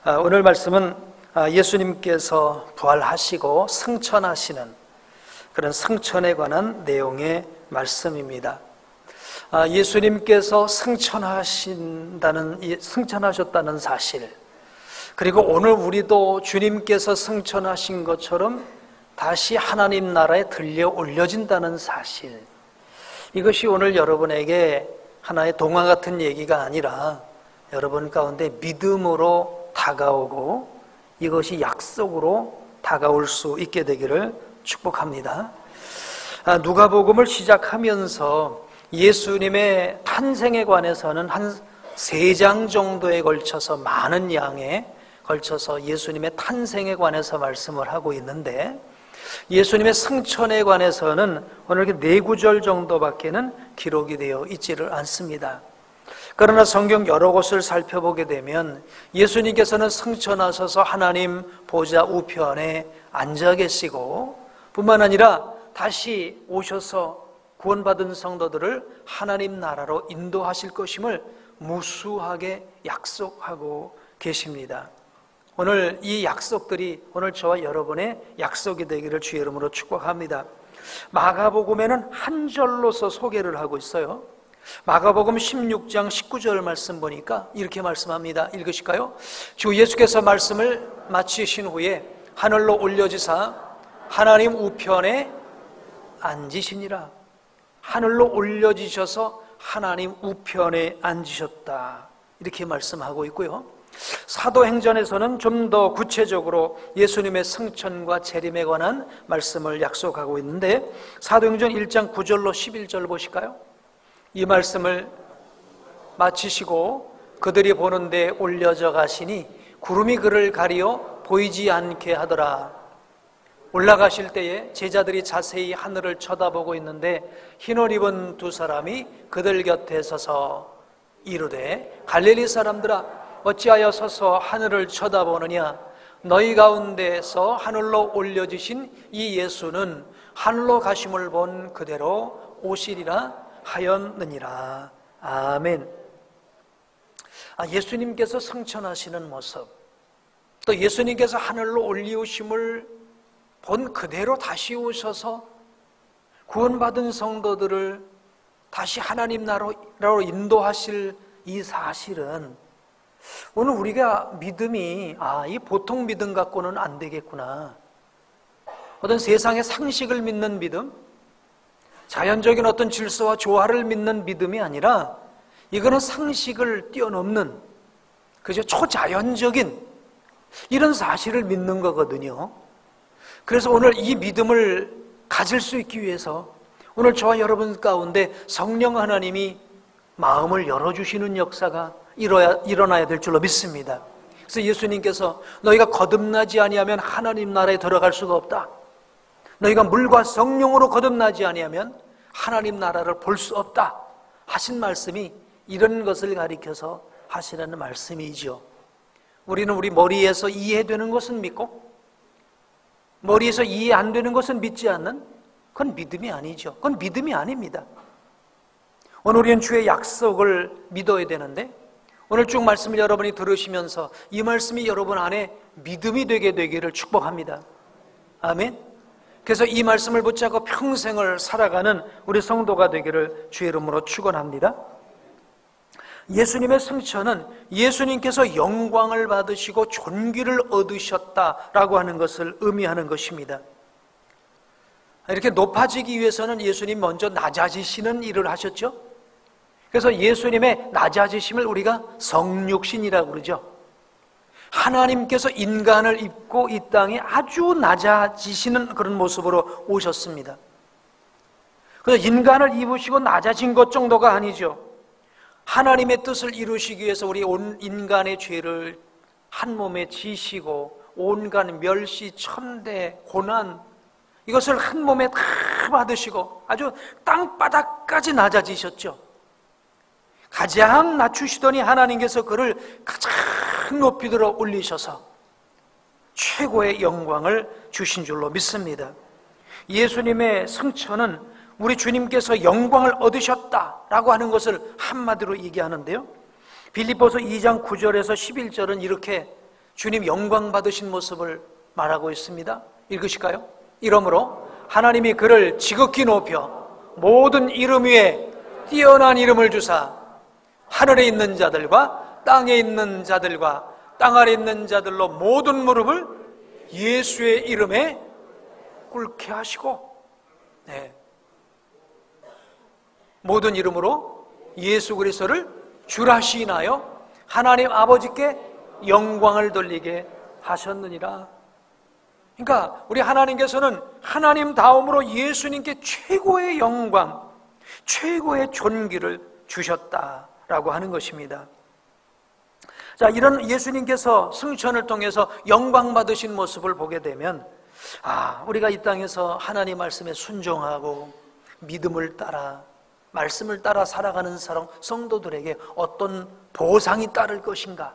오늘 말씀은 예수님께서 부활하시고 승천하시는 그런 승천에 관한 내용의 말씀입니다. 예수님께서 승천하셨다는 사실, 그리고 오늘 우리도 주님께서 승천하신 것처럼 다시 하나님 나라에 들려 올려진다는 사실, 이것이 오늘 여러분에게 하나의 동화 같은 얘기가 아니라 여러분 가운데 믿음으로 다가오고 이것이 약속으로 다가올 수 있게 되기를 축복합니다. 누가복음을 시작하면서 예수님의 탄생에 관해서는 한 3장 정도에 걸쳐서 많은 양에 걸쳐서 예수님의 탄생에 관해서 말씀을 하고 있는데, 예수님의 승천에 관해서는 오늘 4구절 정도밖에는 기록이 되어 있지를 않습니다. 그러나 성경 여러 곳을 살펴보게 되면 예수님께서는 승천하셔서 하나님 보좌 우편에 앉아 계시고, 뿐만 아니라 다시 오셔서 구원받은 성도들을 하나님 나라로 인도하실 것임을 무수하게 약속하고 계십니다. 오늘 이 약속들이 오늘 저와 여러분의 약속이 되기를 주의 이름으로 축복합니다. 마가복음에는 한 절로서 소개를 하고 있어요. 마가복음 16장 19절 말씀 보니까 이렇게 말씀합니다. 읽으실까요? 주 예수께서 말씀을 마치신 후에 하늘로 올려지사 하나님 우편에 앉으시니라. 하늘로 올려지셔서 하나님 우편에 앉으셨다, 이렇게 말씀하고 있고요. 사도행전에서는 좀 더 구체적으로 예수님의 승천과 재림에 관한 말씀을 약속하고 있는데, 사도행전 1장 9절로 11절 보실까요? 이 말씀을 마치시고 그들이 보는데 올려져 가시니 구름이 그를 가리어 보이지 않게 하더라. 올라가실 때에 제자들이 자세히 하늘을 쳐다보고 있는데 흰옷 입은 2사람이 그들 곁에 서서 이르되, 갈릴리 사람들아 어찌하여 서서 하늘을 쳐다보느냐? 너희 가운데서 하늘로 올려지신 이 예수는 하늘로 가심을 본 그대로 오시리라 하였느니라. 아멘. 예수님께서 승천하시는 모습, 또 예수님께서 하늘로 올리우심을 본 그대로 다시 오셔서 구원받은 성도들을 다시 하나님 나라로 인도하실 이 사실은 오늘 우리가 믿음이 이 보통 믿음 갖고는 안 되겠구나, 어떤 세상의 상식을 믿는 믿음, 자연적인 어떤 질서와 조화를 믿는 믿음이 아니라 이거는 상식을 뛰어넘는 그저 초자연적인 이런 사실을 믿는 거거든요. 그래서 오늘 이 믿음을 가질 수 있기 위해서 오늘 저와 여러분 가운데 성령 하나님이 마음을 열어주시는 역사가 일어나야 될 줄로 믿습니다. 그래서 예수님께서 너희가 거듭나지 아니하면 하나님 나라에 들어갈 수가 없다, 너희가 물과 성령으로 거듭나지 아니하면 하나님 나라를 볼 수 없다 하신 말씀이 이런 것을 가리켜서 하시라는 말씀이죠. 우리는 우리 머리에서 이해되는 것은 믿고 머리에서 이해 안 되는 것은 믿지 않는, 그건 믿음이 아니죠. 그건 믿음이 아닙니다. 오늘 우리는 주의 약속을 믿어야 되는데, 오늘 쭉 말씀을 여러분이 들으시면서 이 말씀이 여러분 안에 믿음이 되게 되기를 축복합니다. 아멘. 그래서 이 말씀을 붙잡고 평생을 살아가는 우리 성도가 되기를 주의 이름으로 축원합니다. 예수님의 승천은 예수님께서 영광을 받으시고 존귀를 얻으셨다라고 하는 것을 의미하는 것입니다. 이렇게 높아지기 위해서는 예수님 먼저 낮아지시는 일을 하셨죠. 그래서 예수님의 낮아지심을 우리가 성육신이라고 그러죠. 하나님께서 인간을 입고 이 땅에 아주 낮아지시는 그런 모습으로 오셨습니다. 그래서 인간을 입으시고 낮아진 것 정도가 아니죠. 하나님의 뜻을 이루시기 위해서 우리 온 인간의 죄를 한 몸에 지시고 온갖 멸시, 천대, 고난, 이것을 한 몸에 다 받으시고 아주 땅바닥까지 낮아지셨죠. 가장 낮추시더니 하나님께서 그를 가장 높이 들어 올리셔서 최고의 영광을 주신 줄로 믿습니다. 예수님의 승천은 우리 주님께서 영광을 얻으셨다라고 하는 것을 한마디로 얘기하는데요, 빌립보서 2장 9절에서 11절은 이렇게 주님 영광 받으신 모습을 말하고 있습니다. 읽으실까요? 이러므로 하나님이 그를 지극히 높여 모든 이름 위에 뛰어난 이름을 주사 하늘에 있는 자들과 땅에 있는 자들과 땅 아래 있는 자들로 모든 무릎을 예수의 이름에 꿇게 하시고, 네. 모든 이름으로 예수 그리스도를 주라 시인하여 하나님 아버지께 영광을 돌리게 하셨느니라. 그러니까 우리 하나님께서는 하나님 다음으로 예수님께 최고의 영광, 최고의 존귀를 주셨다라고 하는 것입니다. 자, 이런 예수님께서 승천을 통해서 영광 받으신 모습을 보게 되면, 우리가 이 땅에서 하나님 말씀에 순종하고 믿음을 따라, 말씀을 따라 살아가는 성도들에게 어떤 보상이 따를 것인가,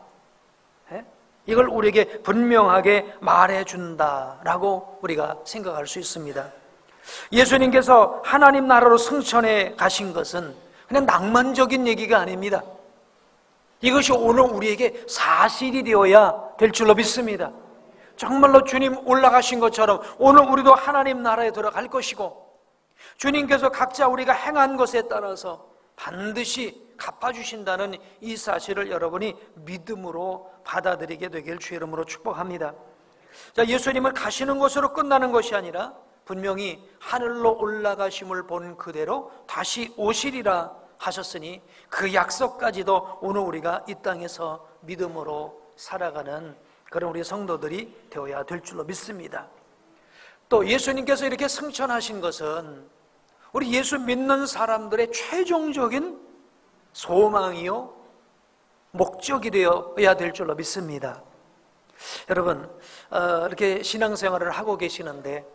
이걸 우리에게 분명하게 말해준다라고 우리가 생각할 수 있습니다. 예수님께서 하나님 나라로 승천해 가신 것은 그냥 낭만적인 얘기가 아닙니다. 이것이 오늘 우리에게 사실이 되어야 될 줄로 믿습니다. 정말로 주님 올라가신 것처럼 오늘 우리도 하나님 나라에 들어갈 것이고, 주님께서 각자 우리가 행한 것에 따라서 반드시 갚아주신다는 이 사실을 여러분이 믿음으로 받아들이게 되길 주의 이름으로 축복합니다. 자, 예수님을 가시는 것으로 끝나는 것이 아니라 분명히 하늘로 올라가심을 본 그대로 다시 오시리라 하셨으니 그 약속까지도 오늘 우리가 이 땅에서 믿음으로 살아가는 그런 우리 성도들이 되어야 될 줄로 믿습니다. 또 예수님께서 이렇게 승천하신 것은 우리 예수 믿는 사람들의 최종적인 소망이요 목적이 되어야 될 줄로 믿습니다. 여러분, 이렇게 신앙생활을 하고 계시는데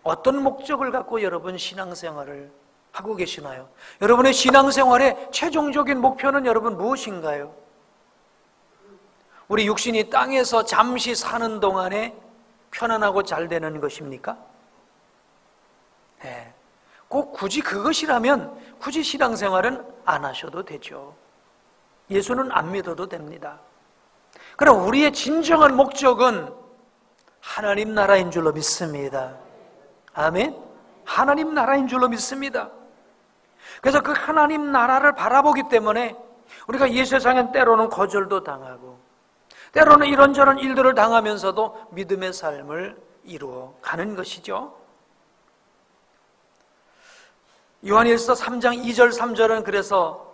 어떤 목적을 갖고 여러분 신앙생활을 하고 계시나요? 여러분의 신앙생활의 최종적인 목표는 여러분 무엇인가요? 우리 육신이 땅에서 잠시 사는 동안에 편안하고 잘 되는 것입니까? 네. 꼭 굳이 그것이라면 굳이 신앙생활은 안 하셔도 되죠. 예수는 안 믿어도 됩니다. 그럼 우리의 진정한 목적은 하나님 나라인 줄로 믿습니다. 아멘. 하나님 나라인 줄로 믿습니다. 그래서 그 하나님 나라를 바라보기 때문에 우리가 이 세상엔 때로는 거절도 당하고 때로는 이런저런 일들을 당하면서도 믿음의 삶을 이루어 가는 것이죠. 요한일서 3장 2절 3절은 그래서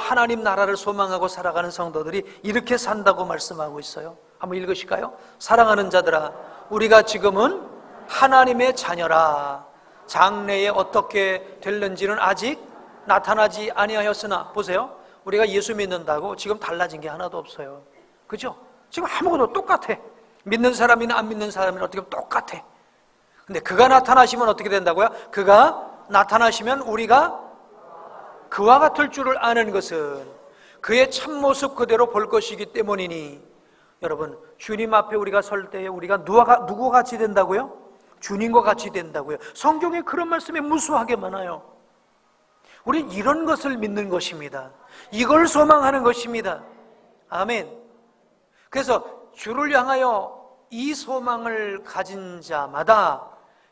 하나님 나라를 소망하고 살아가는 성도들이 이렇게 산다고 말씀하고 있어요. 한번 읽으실까요? 사랑하는 자들아, 우리가 지금은 하나님의 자녀라. 장래에 어떻게 될는지는 아직 나타나지 아니하였으나, 보세요, 우리가 예수 믿는다고 지금 달라진 게 하나도 없어요. 그죠? 지금 아무것도 똑같아. 믿는 사람이나 안 믿는 사람이나 어떻게 보면 똑같아. 근데 그가 나타나시면 어떻게 된다고요? 그가 나타나시면 우리가 그와 같을 줄을 아는 것은 그의 참모습 그대로 볼 것이기 때문이니, 여러분, 주님 앞에 우리가 설 때에 우리가 누구 같이 된다고요? 주님과 같이 된다고요. 성경에 그런 말씀이 무수하게 많아요. 우린 이런 것을 믿는 것입니다. 이걸 소망하는 것입니다. 아멘. 그래서 주를 향하여 이 소망을 가진 자마다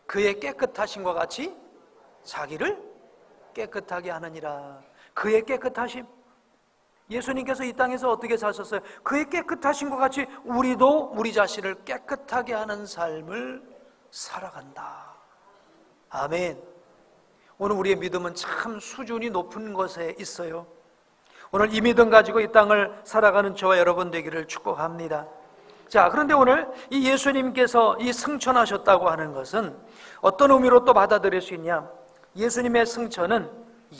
그의 깨끗하심과 같이 자기를 깨끗하게 하느니라. 그의 깨끗하심, 예수님께서 이 땅에서 어떻게 사셨어요? 그의 깨끗하심과 같이 우리도 우리 자신을 깨끗하게 하는 삶을 살아간다. 아멘. 오늘 우리의 믿음은 참 수준이 높은 것에 있어요. 오늘 이 믿음 가지고 이 땅을 살아가는 저와 여러분 되기를 축복합니다. 자, 그런데 오늘 이 예수님께서 이 승천하셨다고 하는 것은 어떤 의미로 또 받아들일 수 있냐? 예수님의 승천은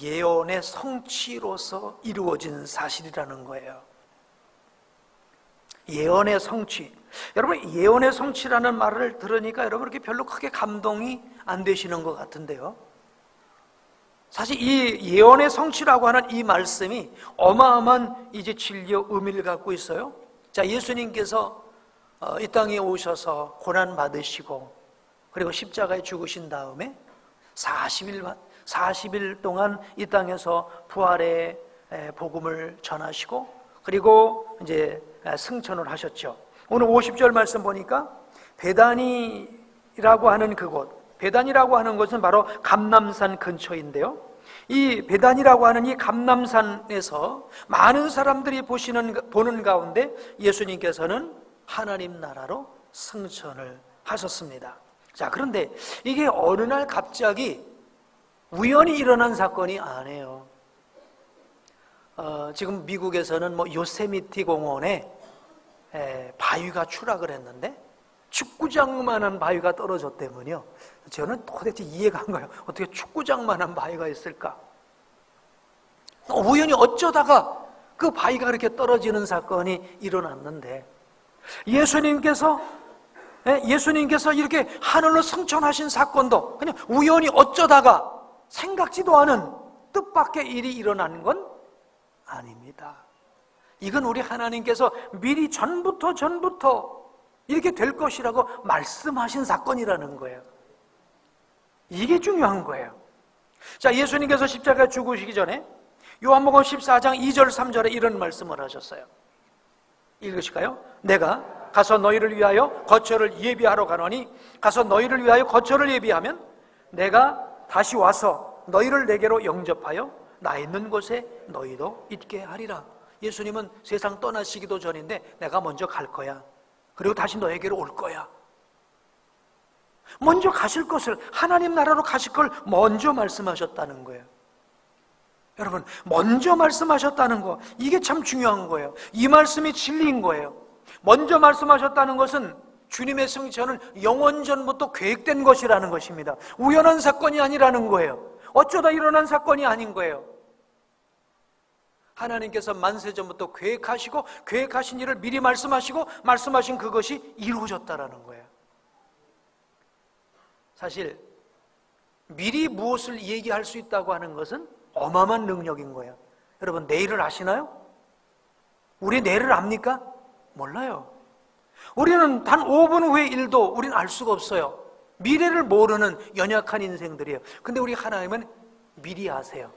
예언의 성취로서 이루어진 사실이라는 거예요. 예언의 성취. 여러분, 예언의 성취라는 말을 들으니까 여러분 이렇게 별로 크게 감동이 안 되시는 것 같은데요. 사실 이 예언의 성취라고 하는 이 말씀이 어마어마한 이제 진리의 의미를 갖고 있어요. 자, 예수님께서 이 땅에 오셔서 고난 받으시고 그리고 십자가에 죽으신 다음에 40일 동안 이 땅에서 부활의 복음을 전하시고 그리고 이제 승천을 하셨죠. 오늘 50절 말씀 보니까 베다니라고 하는 그곳, 베다니라고 하는 곳은 바로 감람산 근처인데요. 이 베다니라고 하는 이 감람산에서 많은 사람들이 보는 가운데 예수님께서는 하나님 나라로 승천을 하셨습니다. 자, 그런데 이게 어느 날 갑자기 우연히 일어난 사건이 아니에요. 지금 미국에서는 요세미티 공원에 바위가 추락을 했는데 축구장만한 바위가 떨어졌다면요. 저는 도대체 이해가 안 가요. 어떻게 축구장만한 바위가 있을까? 우연히 어쩌다가 그 바위가 그렇게 떨어지는 사건이 일어났는데 예수님께서 이렇게 하늘로 승천하신 사건도 그냥 우연히 어쩌다가 생각지도 않은 뜻밖의 일이 일어난 건 아닙니다. 이건 우리 하나님께서 미리 전부터 이렇게 될 것이라고 말씀하신 사건이라는 거예요. 이게 중요한 거예요. 자, 예수님께서 십자가에 죽으시기 전에 요한복음 14장 2절 3절에 이런 말씀을 하셨어요. 읽으실까요? 내가 가서 너희를 위하여 거처를 예비하러 가노니 가서 너희를 위하여 거처를 예비하면 내가 다시 와서 너희를 내게로 영접하여 나 있는 곳에 너희도 있게 하리라. 예수님은 세상 떠나시기도 전인데 내가 먼저 갈 거야. 그리고 다시 너에게로 올 거야. 먼저 가실 것을, 하나님 나라로 가실 걸 먼저 말씀하셨다는 거예요. 여러분, 먼저 말씀하셨다는 거, 이게 참 중요한 거예요. 이 말씀이 진리인 거예요. 먼저 말씀하셨다는 것은 주님의 승천은 영원전부터 계획된 것이라는 것입니다. 우연한 사건이 아니라는 거예요. 어쩌다 일어난 사건이 아닌 거예요. 하나님께서 만세전부터 계획하시고 계획하신 일을 미리 말씀하시고 말씀하신 그것이 이루어졌다라는 거예요. 사실 미리 무엇을 얘기할 수 있다고 하는 것은 어마어마한 능력인 거예요. 여러분, 내일을 아시나요? 우리 내일을 압니까? 몰라요. 우리는 단 5분 후의 일도 우리는 알 수가 없어요. 미래를 모르는 연약한 인생들이에요. 근데 우리 하나님은 미리 아세요.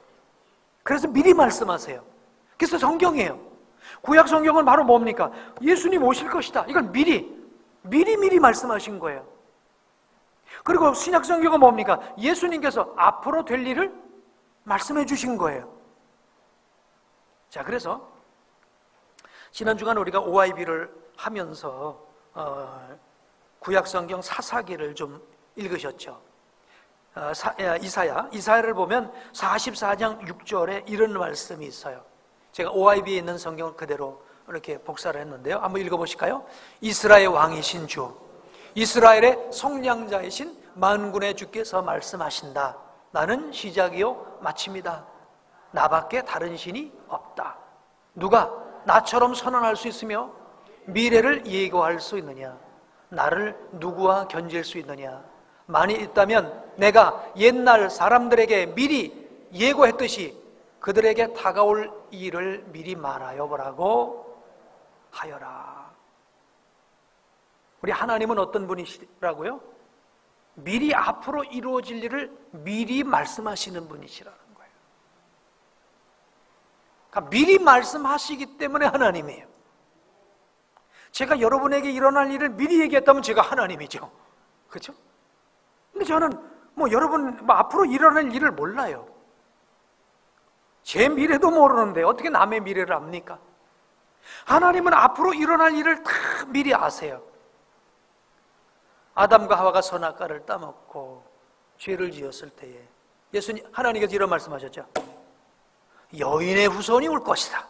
그래서 미리 말씀하세요. 그래서 성경이에요. 구약 성경은 바로 뭡니까? 예수님 오실 것이다. 이걸 미리 말씀하신 거예요. 그리고 신약 성경은 뭡니까? 예수님께서 앞으로 될 일을 말씀해 주신 거예요. 자, 그래서 지난 주간 우리가 OIB를 하면서 구약 성경 사사기를 좀 읽으셨죠. 이사야를 보면 44장 6절에 이런 말씀이 있어요. 제가 OIB에 있는 성경을 그대로 이렇게 복사를 했는데요. 한번 읽어보실까요? 이스라엘 왕이신 주, 이스라엘의 속량자이신 만군의 주께서 말씀하신다. 나는 시작이요 마침이다. 나밖에 다른 신이 없다. 누가 나처럼 선언할 수 있으며 미래를 예고할 수 있느냐? 나를 누구와 견질 수 있느냐? 만일 있다면 내가 옛날 사람들에게 미리 예고했듯이 그들에게 다가올 일을 미리 말하여 보라고 하여라. 우리 하나님은 어떤 분이시라고요? 미리 앞으로 이루어질 일을 미리 말씀하시는 분이시라는 거예요. 그러니까 미리 말씀하시기 때문에 하나님이에요. 제가 여러분에게 일어날 일을 미리 얘기했다면 제가 하나님이죠. 그렇죠? 근데 저는 여러분 앞으로 일어날 일을 몰라요. 제 미래도 모르는데 어떻게 남의 미래를 압니까? 하나님은 앞으로 일어날 일을 다 미리 아세요. 아담과 하와가 선악과를 따먹고 죄를 지었을 때에 하나님께서 이런 말씀하셨죠. 여인의 후손이 올 것이다.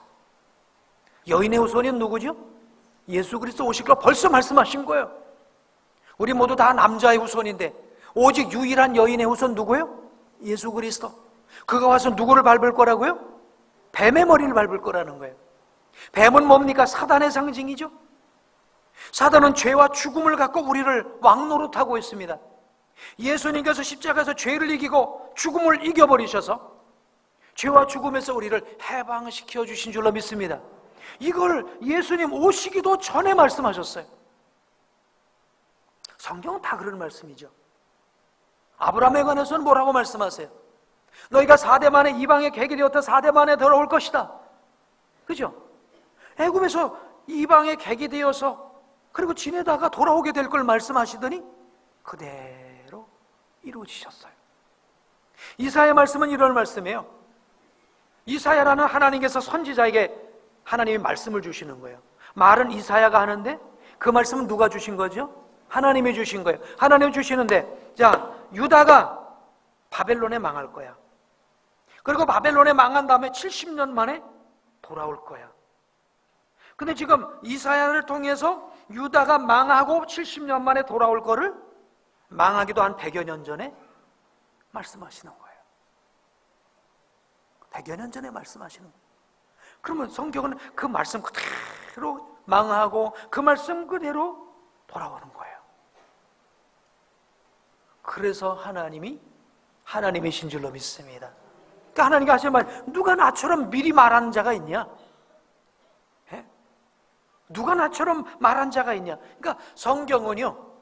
여인의 후손이 누구죠? 예수 그리스도 오실 걸 벌써 말씀하신 거예요. 우리 모두 다 남자의 후손인데 오직 유일한 여인의 후손 누구예요? 예수 그리스도. 그가 와서 누구를 밟을 거라고요? 뱀의 머리를 밟을 거라는 거예요. 뱀은 뭡니까? 사단의 상징이죠. 사단은 죄와 죽음을 갖고 우리를 왕노릇하고 있습니다. 예수님께서 십자가에서 죄를 이기고 죽음을 이겨버리셔서 죄와 죽음에서 우리를 해방시켜 주신 줄로 믿습니다. 이걸 예수님 오시기도 전에 말씀하셨어요. 성경은 다 그런 말씀이죠. 아브라함에 관해서는 뭐라고 말씀하세요? 너희가 4대 만에 이방의 계기 되었다 4대 만에 돌아올 것이다. 그죠? 애굽에서 이방의 객이 되어서 그리고 지내다가 돌아오게 될 걸 말씀하시더니 그대로 이루어지셨어요. 이사야 말씀은 이런 말씀이에요. 이사야라는 하나님께서 선지자에게 하나님이 말씀을 주시는 거예요. 말은 이사야가 하는데 그 말씀은 누가 주신 거죠? 하나님이 주신 거예요. 하나님이 주시는데, 자, 유다가 바벨론에 망할 거야. 그리고 바벨론에 망한 다음에 70년 만에 돌아올 거야. 근데 지금 이사야를 통해서 유다가 망하고 70년 만에 돌아올 거를 망하기도 한 100여 년 전에 말씀하시는 거예요. 100여 년 전에 말씀하시는 거예요. 그러면 성경은 그 말씀 그대로 망하고 그 말씀 그대로 돌아오는 거예요. 그래서 하나님이신 줄로 믿습니다. 그러니까 하나님이 하시는 말, 누가 나처럼 미리 말한 자가 있냐? 예? 누가 나처럼 말한 자가 있냐? 그러니까 성경은요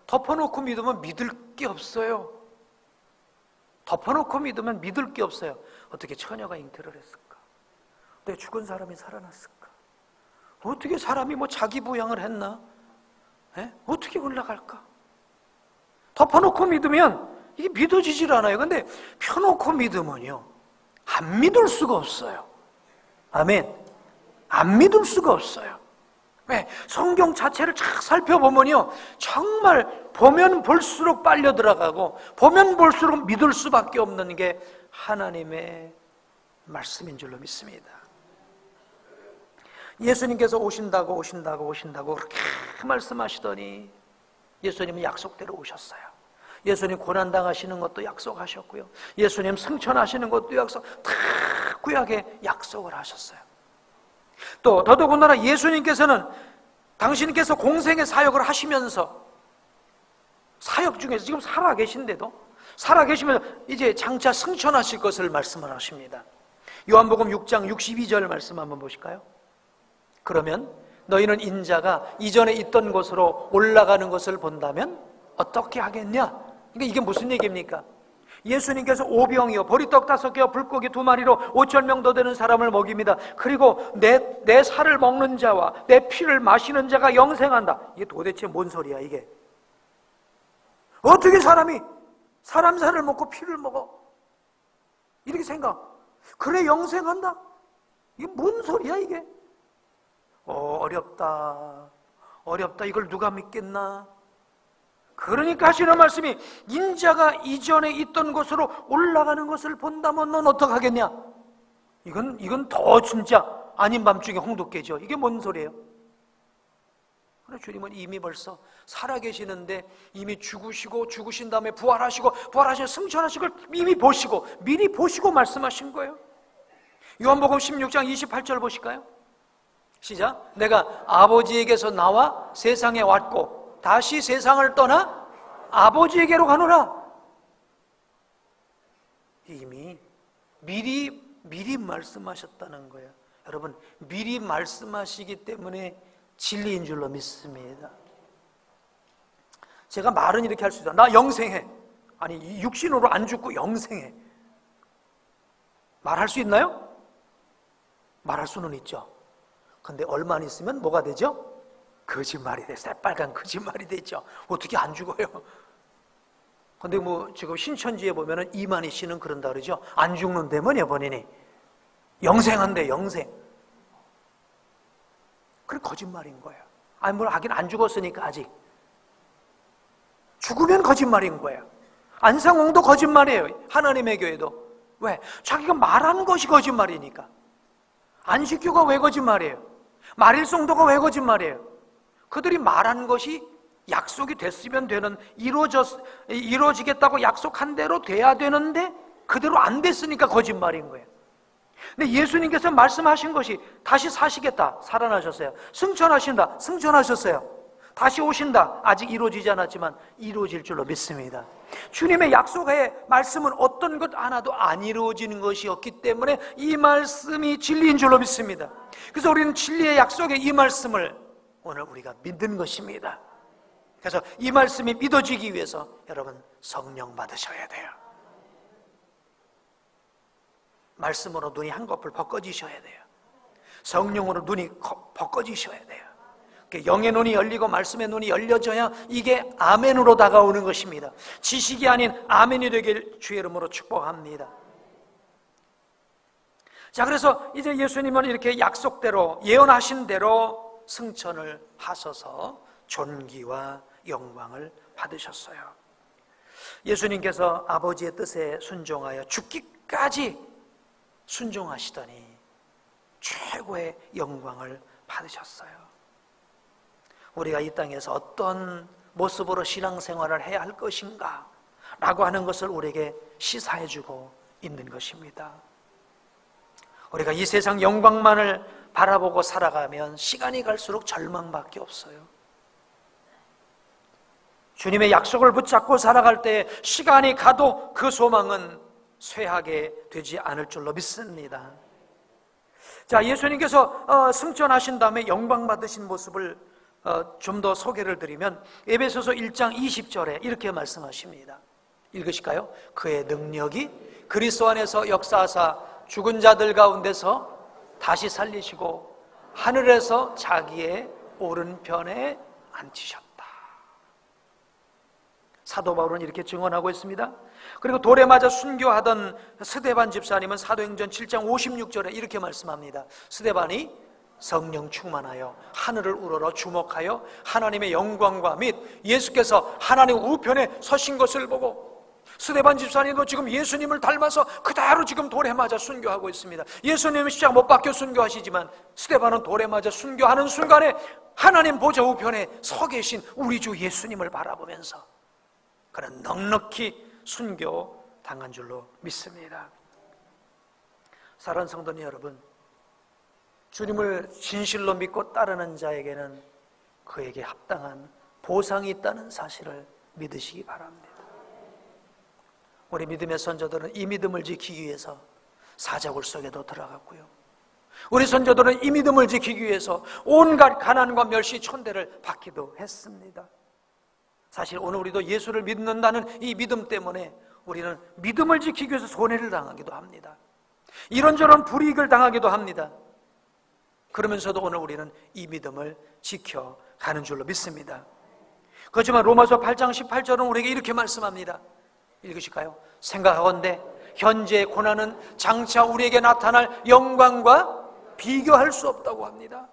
덮어놓고 믿으면 믿을 게 없어요. 덮어놓고 믿으면 믿을 게 없어요. 어떻게 처녀가 잉태를 했을까? 어떻게 죽은 사람이 살아났을까? 어떻게 사람이 뭐 자기 부양을 했나? 예? 어떻게 올라갈까? 덮어놓고 믿으면 이게 믿어지질 않아요. 근데 펴놓고 믿으면요, 안 믿을 수가 없어요. 아멘. 안 믿을 수가 없어요. 왜? 성경 자체를 쫙 살펴보면요, 정말 보면 볼수록 빨려 들어가고 보면 볼수록 믿을 수밖에 없는 게 하나님의 말씀인 줄로 믿습니다. 예수님께서 오신다고 그렇게 말씀하시더니 예수님은 약속대로 오셨어요. 예수님 고난당하시는 것도 약속하셨고요, 예수님 승천하시는 것도 다 구약에 약속을 하셨어요. 또 더더군다나 예수님께서는 당신께서 공생의 사역을 하시면서 사역 중에서 지금 살아계신데도 살아계시면서 이제 장차 승천하실 것을 말씀을 하십니다. 요한복음 6장 62절 말씀 한번 보실까요? 그러면 너희는 인자가 이전에 있던 곳으로 올라가는 것을 본다면 어떻게 하겠냐? 그러니까 이게 무슨 얘기입니까? 예수님께서 오병이어 보리떡 5개와 불고기 2마리로 5,000명 더 되는 사람을 먹입니다. 그리고 내 살을 먹는 자와 내 피를 마시는 자가 영생한다. 이게 도대체 뭔 소리야 이게? 어떻게 사람이 사람 살을 먹고 피를 먹어? 이렇게 생각. 그래 영생한다? 이게 뭔 소리야 이게? 어렵다. 이걸 누가 믿겠나? 그러니까 하시는 말씀이, 인자가 이전에 있던 곳으로 올라가는 것을 본다면 넌 어떡하겠냐? 이건 더 진짜 아닌 밤중에 홍두깨죠. 이게 뭔 소리예요? 그래, 주님은 이미 벌써 살아계시는데 이미 죽으신 다음에 부활하시고 승천하신 걸 이미 보시고 미리 보시고 말씀하신 거예요. 요한복음 16장 28절 보실까요? 시작. 내가 아버지에게서 나와 세상에 왔고 다시 세상을 떠나 아버지에게로 가노라. 이미 미리 말씀하셨다는 거예요. 여러분, 미리 말씀하시기 때문에 진리인 줄로 믿습니다. 제가 말은 이렇게 할 수 있어요. 나 영생해. 아니, 육신으로 안 죽고 영생해. 말할 수 있나요? 말할 수는 있죠. 근데 얼마 있으면 뭐가 되죠? 거짓말이 돼. 새빨간 거짓말이 되죠. 어떻게 안 죽어요? 근데 뭐 지금 신천지에 보면은 이만희 씨는 그런다 그러죠. 안 죽는다면요, 본인이 영생한대, 영생. 그게 거짓말인 거예요. 아니 뭘 하긴 안 죽었으니까 아직. 죽으면 거짓말인 거예요. 안상홍도 거짓말이에요. 하나님의 교회도. 왜? 자기가 말하는 것이 거짓말이니까. 안식교가 왜 거짓말이에요? 말일성도가 왜 거짓말이에요? 그들이 말한 것이 약속이 됐으면 되는, 이루어지겠다고 약속한 대로 돼야 되는데 그대로 안 됐으니까 거짓말인 거예요. 근데 예수님께서 말씀하신 것이 다시 사시겠다, 살아나셨어요. 승천하신다, 승천하셨어요. 다시 오신다, 아직 이루어지지 않았지만 이루어질 줄로 믿습니다. 주님의 약속의 말씀은 어떤 것 하나도 안 이루어지는 것이었기 때문에 이 말씀이 진리인 줄로 믿습니다. 그래서 우리는 진리의 약속의 이 말씀을 오늘 우리가 믿는 것입니다. 그래서 이 말씀이 믿어지기 위해서 여러분 성령 받으셔야 돼요. 말씀으로 눈이 한꺼풀 벗겨지셔야 돼요. 성령으로 눈이 벗겨지셔야 돼요. 영의 눈이 열리고 말씀의 눈이 열려져야 이게 아멘으로 다가오는 것입니다. 지식이 아닌 아멘이 되길 주의 이름으로 축복합니다. 자, 그래서 이제 예수님은 이렇게 약속대로 예언하신 대로 승천을 하셔서 존귀와 영광을 받으셨어요. 예수님께서 아버지의 뜻에 순종하여 죽기까지 순종하시더니 최고의 영광을 받으셨어요. 우리가 이 땅에서 어떤 모습으로 신앙생활을 해야 할 것인가 라고 하는 것을 우리에게 시사해 주고 있는 것입니다. 우리가 이 세상 영광만을 바라보고 살아가면 시간이 갈수록 절망밖에 없어요. 주님의 약속을 붙잡고 살아갈 때 시간이 가도 그 소망은 쇠하게 되지 않을 줄로 믿습니다. 자, 예수님께서 승천하신 다음에 영광 받으신 모습을 좀 더 소개를 드리면 에베소서 1장 20절에 이렇게 말씀하십니다. 읽으실까요? 그의 능력이 그리스도 안에서 역사하사 죽은 자들 가운데서 다시 살리시고 하늘에서 자기의 오른편에 앉히셨다. 사도 바울은 이렇게 증언하고 있습니다. 그리고 돌에 맞아 순교하던 스데반 집사님은 사도행전 7장 56절에 이렇게 말씀합니다. 스데반이 성령 충만하여 하늘을 우러러 주목하여 하나님의 영광과 및 예수께서 하나님 우편에 서신 것을 보고, 스데반 집사님도 지금 예수님을 닮아서 그대로 지금 돌에 맞아 순교하고 있습니다. 예수님은 십자가 못 박혀 순교하시지만 스데반은 돌에 맞아 순교하는 순간에 하나님 보좌 우편에 서 계신 우리 주 예수님을 바라보면서 그는 넉넉히 순교 당한 줄로 믿습니다. 사랑하는 성도님 여러분, 주님을 진실로 믿고 따르는 자에게는 그에게 합당한 보상이 있다는 사실을 믿으시기 바랍니다. 우리 믿음의 선조들은 이 믿음을 지키기 위해서 사자굴 속에도 들어갔고요, 우리 선조들은 이 믿음을 지키기 위해서 온갖 가난과 멸시 천대를 받기도 했습니다. 사실 오늘 우리도 예수를 믿는다는 이 믿음 때문에 우리는 믿음을 지키기 위해서 손해를 당하기도 합니다. 이런저런 불이익을 당하기도 합니다. 그러면서도 오늘 우리는 이 믿음을 지켜가는 줄로 믿습니다. 그렇지만 로마서 8장 18절은 우리에게 이렇게 말씀합니다. 읽으실까요? 생각하건대 현재의 고난은 장차 우리에게 나타날 영광과 비교할 수 없다고 합니다.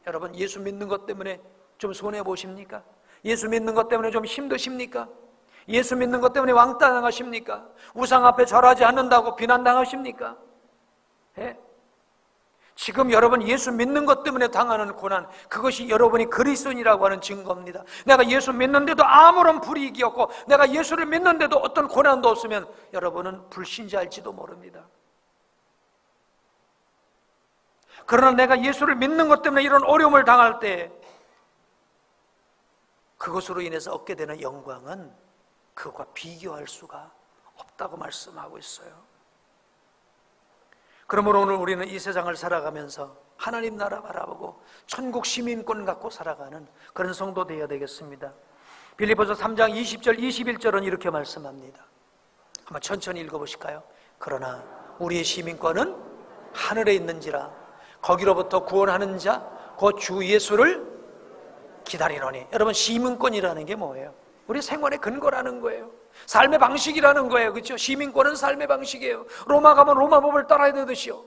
여러분, 예수 믿는 것 때문에 좀 손해보십니까? 예수 믿는 것 때문에 좀 힘드십니까? 예수 믿는 것 때문에 왕따 당하십니까? 우상 앞에 절하지 않는다고 비난당하십니까? 예? 지금 여러분 예수 믿는 것 때문에 당하는 고난, 그것이 여러분이 그리스도인이라고 하는 증거입니다. 내가 예수 믿는데도 아무런 불이익이 없고 내가 예수를 믿는데도 어떤 고난도 없으면 여러분은 불신자일지도 모릅니다. 그러나 내가 예수를 믿는 것 때문에 이런 어려움을 당할 때 그것으로 인해서 얻게 되는 영광은 그것과 비교할 수가 없다고 말씀하고 있어요. 그러므로 오늘 우리는 이 세상을 살아가면서 하나님 나라 바라보고 천국 시민권 갖고 살아가는 그런 성도 되어야 되겠습니다. 빌립보서 3장 20절 21절은 이렇게 말씀합니다. 한번 천천히 읽어보실까요? 그러나 우리의 시민권은 하늘에 있는지라 거기로부터 구원하는 자 곧 주 예수를 기다리노니. 여러분, 시민권이라는 게 뭐예요? 우리 생활의 근거라는 거예요. 삶의 방식이라는 거예요. 그렇죠? 시민권은 삶의 방식이에요. 로마 가면 로마 법을 따라야 되듯이요.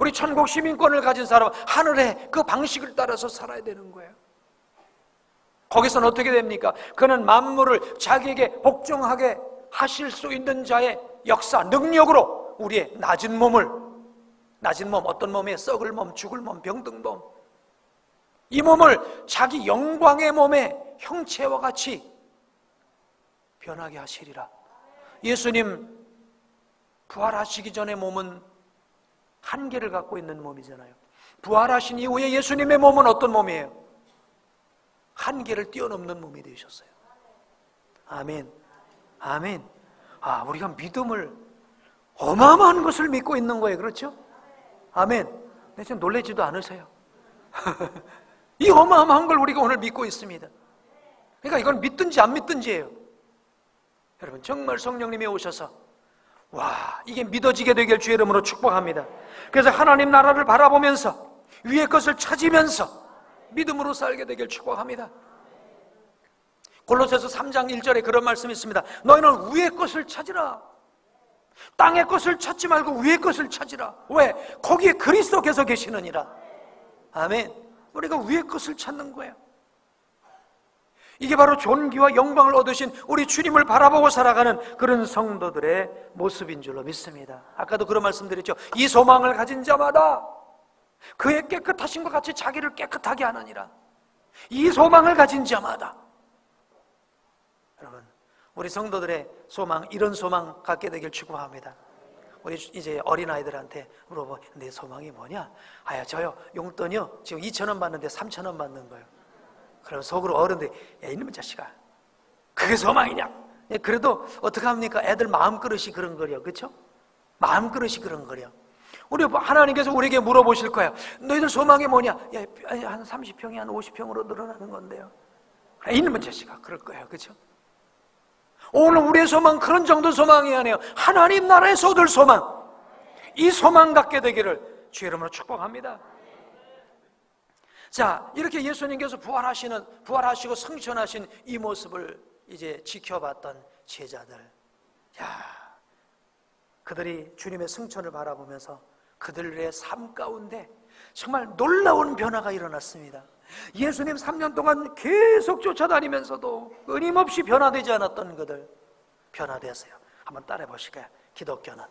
우리 천국 시민권을 가진 사람은 하늘의 그 방식을 따라서 살아야 되는 거예요. 거기서는 어떻게 됩니까? 그는 만물을 자기에게 복종하게 하실 수 있는 자의 역사, 능력으로 우리의 낮은 몸, 어떤 몸이에요? 썩을 몸, 죽을 몸, 병든 몸, 이 몸을 자기 영광의 몸의 형체와 같이 변하게 하시리라. 예수님 부활하시기 전에 몸은 한계를 갖고 있는 몸이잖아요. 부활하신 이후에 예수님의 몸은 어떤 몸이에요? 한계를 뛰어넘는 몸이 되셨어요. 아멘. 아멘. 아, 우리가 믿음을 어마어마한 것을 믿고 있는 거예요. 그렇죠? 아멘. 근데 지금 놀라지도 않으세요. 이 어마어마한 걸 우리가 오늘 믿고 있습니다. 그러니까 이건 믿든지 안 믿든지예요. 여러분, 정말 성령님이 오셔서 와, 이게 믿어지게 되길 주의 이름으로 축복합니다. 그래서 하나님 나라를 바라보면서 위의 것을 찾으면서 믿음으로 살게 되길 축복합니다. 골로새서 3장 1절에 그런 말씀이 있습니다. 너희는 위의 것을 찾으라. 땅의 것을 찾지 말고 위의 것을 찾으라. 왜? 거기에 그리스도께서 계시느니라. 아멘. 우리가 위의 것을 찾는 거예요. 이게 바로 존귀와 영광을 얻으신 우리 주님을 바라보고 살아가는 그런 성도들의 모습인 줄로 믿습니다. 아까도 그런 말씀드렸죠. 이 소망을 가진 자마다 그의 깨끗하심과 같이 자기를 깨끗하게 하느니라. 이 소망을 가진 자마다. 여러분, 우리 성도들의 소망, 이런 소망 갖게 되길 축복합니다. 우리 이제 어린아이들한테 물어보, 내 소망이 뭐냐? 아야, 저요, 용돈이요, 지금 2,000원 받는데 3,000원 받는 거예요. 그럼 속으로 어른들이, 야, 이놈의 자식아, 그게 소망이냐? 그래도 어떡합니까? 애들 마음그릇이 그런 거려, 그렇죠? 마음그릇이 그런 거려. 우리 하나님께서 우리에게 물어보실 거야. 너희들 소망이 뭐냐? 야, 한 30평이 한 50평으로 늘어나는 건데요. 야, 이놈의 자식아, 그럴 거예요, 그렇죠? 오늘 우리의 소망 그런 정도 소망이 아니에요. 하나님 나라에서 얻을 소망, 이 소망 갖게 되기를 주의 이름으로 축복합니다. 자, 이렇게 예수님께서 부활하시고 승천하신 이 모습을 이제 지켜봤던 제자들, 야, 그들이 주님의 승천을 바라보면서 그들의 삶 가운데 정말 놀라운 변화가 일어났습니다. 예수님 3년 동안 계속 쫓아다니면서도 끊임없이 변화되지 않았던 그들, 변화되었어요. 한번 따라해 보실까요? 기독교는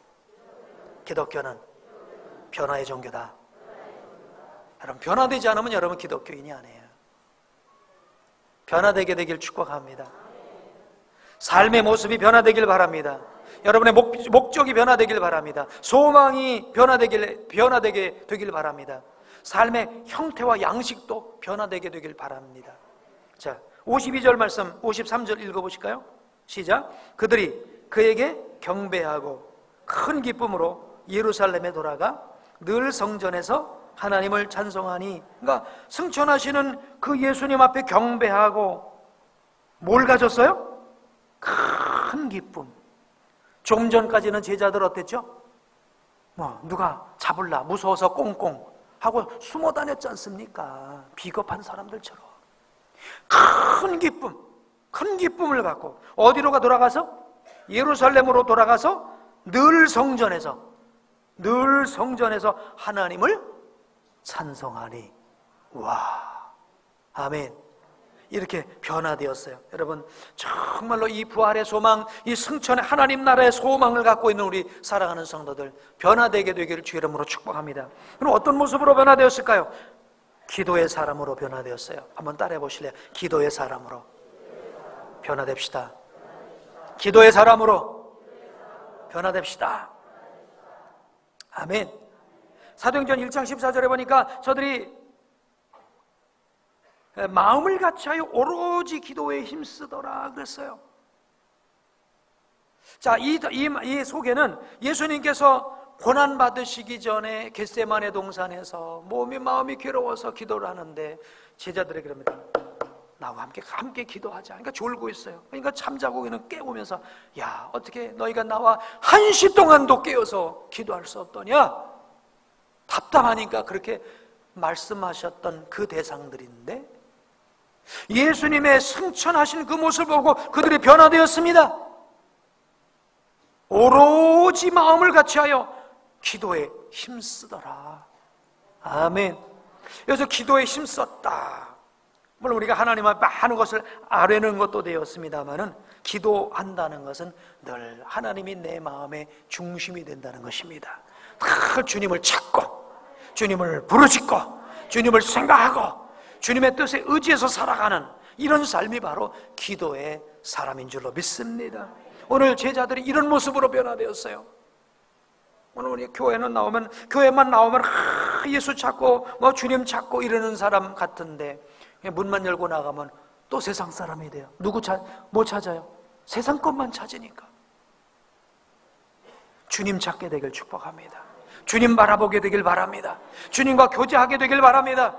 변화의 종교다. 여러분, 변화되지 않으면 여러분 기독교인이 아니에요. 변화되게 되길 축복합니다. 삶의 모습이 변화되길 바랍니다. 여러분의 목적이 변화되길 바랍니다. 소망이 변화되게 되길 바랍니다. 삶의 형태와 양식도 변화되게 되길 바랍니다. 자, 52절 말씀 53절 읽어보실까요? 시작. 그들이 그에게 경배하고 큰 기쁨으로 예루살렘에 돌아가 늘 성전에서 하나님을 찬송하니, 그러니까 승천하시는 그 예수님 앞에 경배하고 뭘 가졌어요? 큰 기쁨. 좀 전까지는 제자들 어땠죠? 누가 잡을라 무서워서 꽁꽁 하고 숨어 다녔지 않습니까? 비겁한 사람들처럼. 큰 기쁨, 큰 기쁨을 갖고 어디로 돌아가서? 예루살렘으로 돌아가서 늘 성전에서 하나님을 찬송하니. 와, 아멘. 이렇게 변화되었어요. 여러분, 정말로 이 부활의 소망, 이 승천의 하나님 나라의 소망을 갖고 있는 우리 사랑하는 성도들, 변화되게 되기를 주의 이름으로 축복합니다. 그럼 어떤 모습으로 변화되었을까요? 기도의 사람으로 변화되었어요. 한번 따라해 보실래요? 기도의 사람으로 변화됩시다. 기도의 사람으로 변화됩시다. 아멘. 사도행전 1장 14절에 보니까 저들이 마음을 같이하여 오로지 기도에 힘쓰더라 그랬어요. 자, 이 속에는 예수님께서 고난 받으시기 전에 겟세마네 동산에서 마음이 괴로워서 기도를 하는데 제자들에게 그럽니다. 나와 함께 기도하자. 그러니까 졸고 있어요. 그러니까 잠자고 있는 깨우면서, 야, 어떻게 너희가 나와 1시 동안도 깨어서 기도할 수 없더냐? 답답하니까 그렇게 말씀하셨던 그 대상들인데, 예수님의 승천하신 그 모습을 보고 그들이 변화되었습니다. 오로지 마음을 같이하여 기도에 힘쓰더라. 아멘. 여기서 기도에 힘썼다. 물론 우리가 하나님 앞에 많은 것을 아뢰는 것도 되었습니다만은, 기도한다는 것은 늘 하나님이 내 마음의 중심이 된다는 것입니다. 늘 주님을 찾고, 주님을 부르짖고, 주님을 생각하고, 주님의 뜻에 의지해서 살아가는 이런 삶이 바로 기도의 사람인 줄로 믿습니다. 오늘 제자들이 이런 모습으로 변화되었어요. 오늘 우리 교회만 나오면 예수 찾고 주님 찾고 이러는 사람 같은데, 문만 열고 나가면 또 세상 사람이 돼요. 뭐 찾아요? 세상 것만 찾으니까. 주님 찾게 되길 축복합니다. 주님 바라보게 되길 바랍니다. 주님과 교제하게 되길 바랍니다.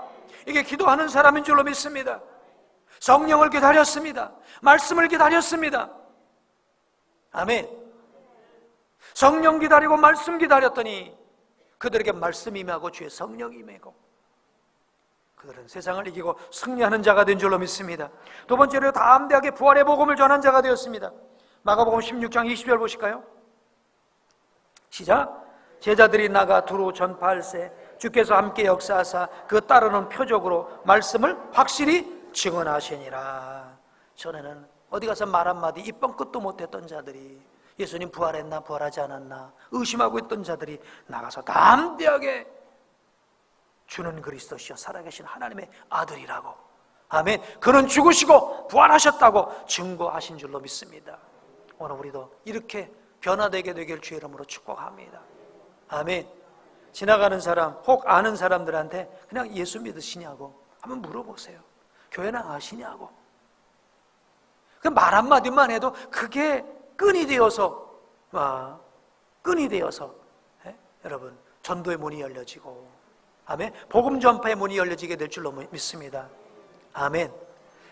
이게 기도하는 사람인 줄로 믿습니다. 성령을 기다렸습니다. 말씀을 기다렸습니다. 아멘. 성령 기다리고 말씀 기다렸더니 그들에게 말씀이 임하고 주의 성령이 임하고 그들은 세상을 이기고 승리하는 자가 된 줄로 믿습니다. 두 번째로 담대하게 부활의 복음을 전한 자가 되었습니다. 마가복음 16장 20절 보실까요? 시작. 제자들이 나가 두루 전파할세 주께서 함께 역사하사 그 따르는 표적으로 말씀을 확실히 증언하시니라. 전에는 어디 가서 말 한마디 입번 끝도 못했던 자들이 예수님 부활했나 부활하지 않았나 의심하고 있던 자들이 나가서 담대하게 주는 그리스도시여 살아계신 하나님의 아들이라고, 아멘, 그는 죽으시고 부활하셨다고 증거하신 줄로 믿습니다. 오늘 우리도 이렇게 변화되게 되길 주의 이름으로 축복합니다. 아멘. 지나가는 사람 혹 아는 사람들한테 그냥 예수 믿으시냐고 한번 물어보세요. 교회 나가시냐고. 그 말 한마디만 해도 그게 끈이 되어서 여러분 전도의 문이 열려지고, 아멘, 복음 전파의 문이 열려지게 될 줄로 믿습니다. 아멘.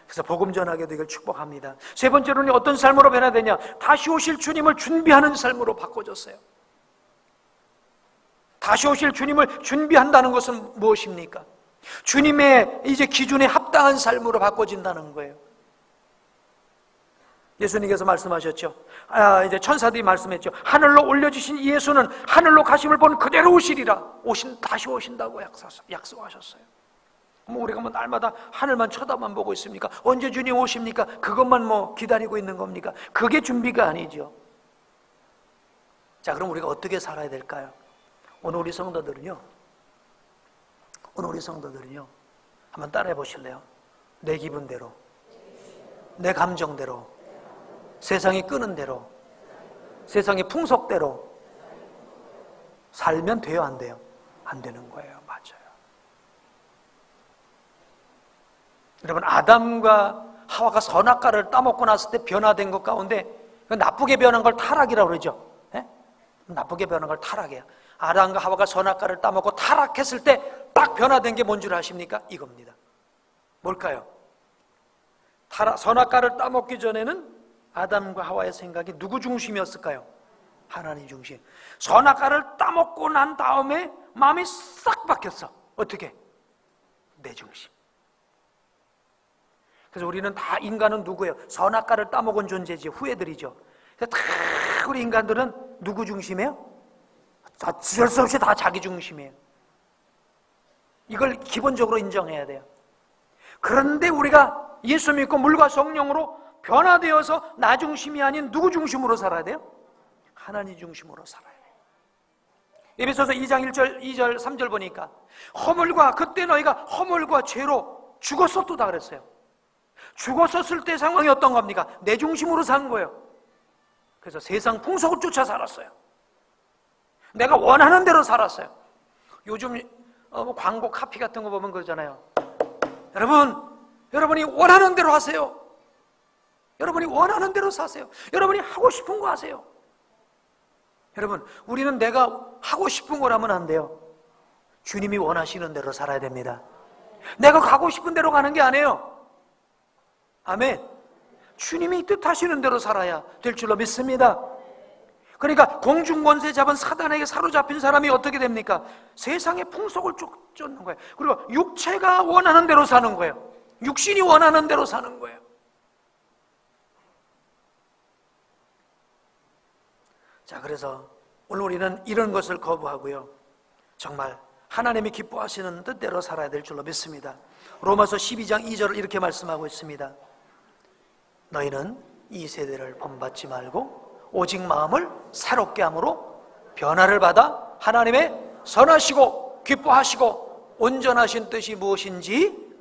그래서 복음 전하게 되길 축복합니다. 세 번째로는 어떤 삶으로 변화되냐? 다시 오실 주님을 준비하는 삶으로 바꿔줬어요. 다시 오실 주님을 준비한다는 것은 무엇입니까? 주님의 이제 기준에 합당한 삶으로 바꿔진다는 거예요. 예수님께서 말씀하셨죠. 이제 천사들이 말씀했죠. 하늘로 올려주신 예수는 하늘로 가심을 본 그대로 오시리라. 다시 오신다고 약속하셨어요. 우리가 날마다 하늘만 쳐다만 보고 있습니까? 언제 주님 오십니까? 그것만 기다리고 있는 겁니까? 그게 준비가 아니죠. 자, 그럼 우리가 어떻게 살아야 될까요? 오늘 우리 성도들은요, 한번 따라해 보실래요? 내 기분대로, 내 감정대로, 세상이 끄는 대로, 세상의 풍속대로 살면 돼요, 안 돼요? 안 되는 거예요. 맞아요. 여러분, 아담과 하와가 선악과를 따먹고 났을 때 변화된 것 가운데 나쁘게 변한 걸 타락이라고 그러죠. 네? 나쁘게 변한 걸 타락이에요. 아담과 하와가 선악과를 따먹고 타락했을 때 딱 변화된 게 뭔 줄 아십니까? 이겁니다. 뭘까요? 선악과를 따먹기 전에는 아담과 하와의 생각이 누구 중심이었을까요? 하나님 중심. 선악과를 따먹고 난 다음에 마음이 싹 바뀌었어. 어떻게? 내 중심. 그래서 우리는 다, 인간은 누구예요? 선악과를 따먹은 존재지, 후예들이죠. 그래서 다 우리 인간들은 누구 중심이에요? 어쩔 수 없이 다 자기 중심이에요. 이걸 기본적으로 인정해야 돼요. 그런데 우리가 예수 믿고 물과 성령으로 변화되어서 나 중심이 아닌 누구 중심으로 살아야 돼요? 하나님 중심으로 살아야 돼요. 에베소서 2장 1절, 2절, 3절 보니까 그때 너희가 허물과 죄로 죽었었다 그랬어요. 죽었었을 때 상황이 어떤 겁니까? 내 중심으로 산 거예요. 그래서 세상 풍속을 쫓아 살았어요. 내가 원하는 대로 살았어요. 요즘 광고 카피 같은 거 보면 그러잖아요. 여러분이 원하는 대로 하세요. 여러분이 원하는 대로 사세요. 여러분이 하고 싶은 거 하세요. 여러분, 우리는 내가 하고 싶은 거라면 안 돼요. 주님이 원하시는 대로 살아야 됩니다. 내가 가고 싶은 대로 가는 게 아니에요. 아멘. 주님이 뜻하시는 대로 살아야 될 줄로 믿습니다. 그러니까 공중권세 잡은 사단에게 사로잡힌 사람이 어떻게 됩니까? 세상의 풍속을 쫓는 거예요. 그리고 육체가 원하는 대로 사는 거예요. 육신이 원하는 대로 사는 거예요. 자, 그래서 오늘 우리는 이런 것을 거부하고요, 정말 하나님이 기뻐하시는 뜻대로 살아야 될 줄로 믿습니다. 로마서 12장 2절을 이렇게 말씀하고 있습니다. 너희는 이 세대를 본받지 말고 오직 마음을 새롭게 함으로 변화를 받아 하나님의 선하시고 기뻐하시고 온전하신 뜻이 무엇인지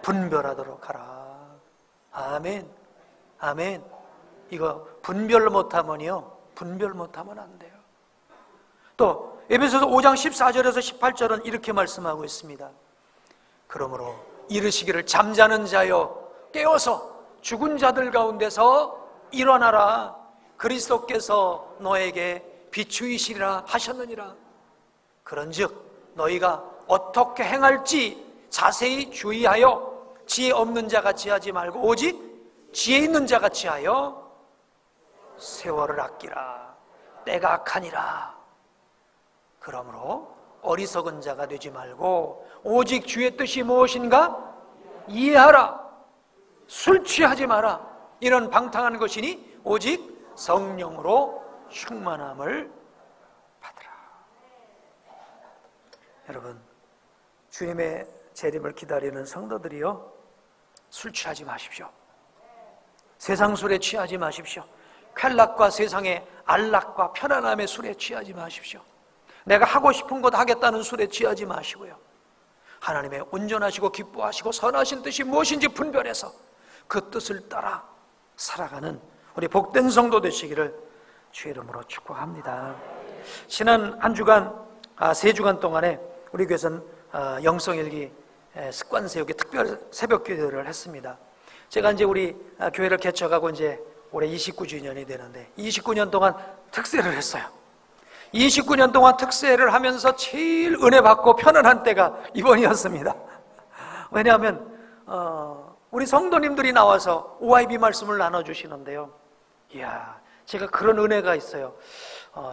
분별하도록 하라. 아멘. 아멘. 이거 분별 못하면요, 분별 못하면 안 돼요. 또 에베소서 5장 14절에서 18절은 이렇게 말씀하고 있습니다. 그러므로 이르시기를 잠자는 자여 깨어서 죽은 자들 가운데서 일어나라. 그리스도께서 너에게 비추이시리라 하셨느니라. 그런즉 너희가 어떻게 행할지 자세히 주의하여 지혜 없는 자같이 하지 말고 오직 지혜 있는 자같이 하여 세월을 아끼라. 때가 악하니라. 그러므로 어리석은 자가 되지 말고 오직 주의 뜻이 무엇인가 이해하라. 술 취하지 마라. 이런 방탕한 것이니 오직 성령으로 충만함을 받으라. 여러분, 주님의 재림을 기다리는 성도들이요, 술 취하지 마십시오. 세상 술에 취하지 마십시오. 쾌락과 세상의 안락과 편안함의 술에 취하지 마십시오. 내가 하고 싶은 것 하겠다는 술에 취하지 마시고요, 하나님의 온전하시고 기뻐하시고 선하신 뜻이 무엇인지 분별해서 그 뜻을 따라 살아가는 우리 복된 성도 되시기를 주의 이름으로 축복합니다. 지난 한 주간, 3주간 동안에 우리 교회에서는 영성일기 습관 세우기 특별 새벽 기도를 했습니다. 제가 이제 우리 교회를 개척하고 이제 올해 29주년이 되는데 29년 동안 특세를 했어요. 29년 동안 특세를 하면서 제일 은혜 받고 편안한 때가 이번이었습니다. 왜냐하면 우리 성도님들이 나와서 OIB 말씀을 나눠주시는데요, 이야, 제가 그런 은혜가 있어요.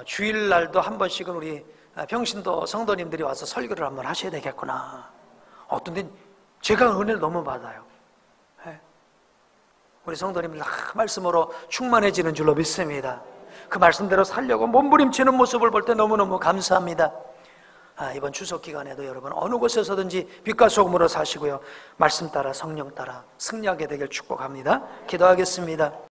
주일날도 한 번씩은 우리 평신도 성도님들이 와서 설교를 한번 하셔야 되겠구나. 어떤 데는 제가 은혜를 너무 받아요. 우리 성도님들 다 말씀으로 충만해지는 줄로 믿습니다. 그 말씀대로 살려고 몸부림치는 모습을 볼 때 너무너무 감사합니다. 이번 추석 기간에도 여러분 어느 곳에서든지 빛과 소금으로 사시고요, 말씀 따라 성령 따라 승리하게 되길 축복합니다. 기도하겠습니다.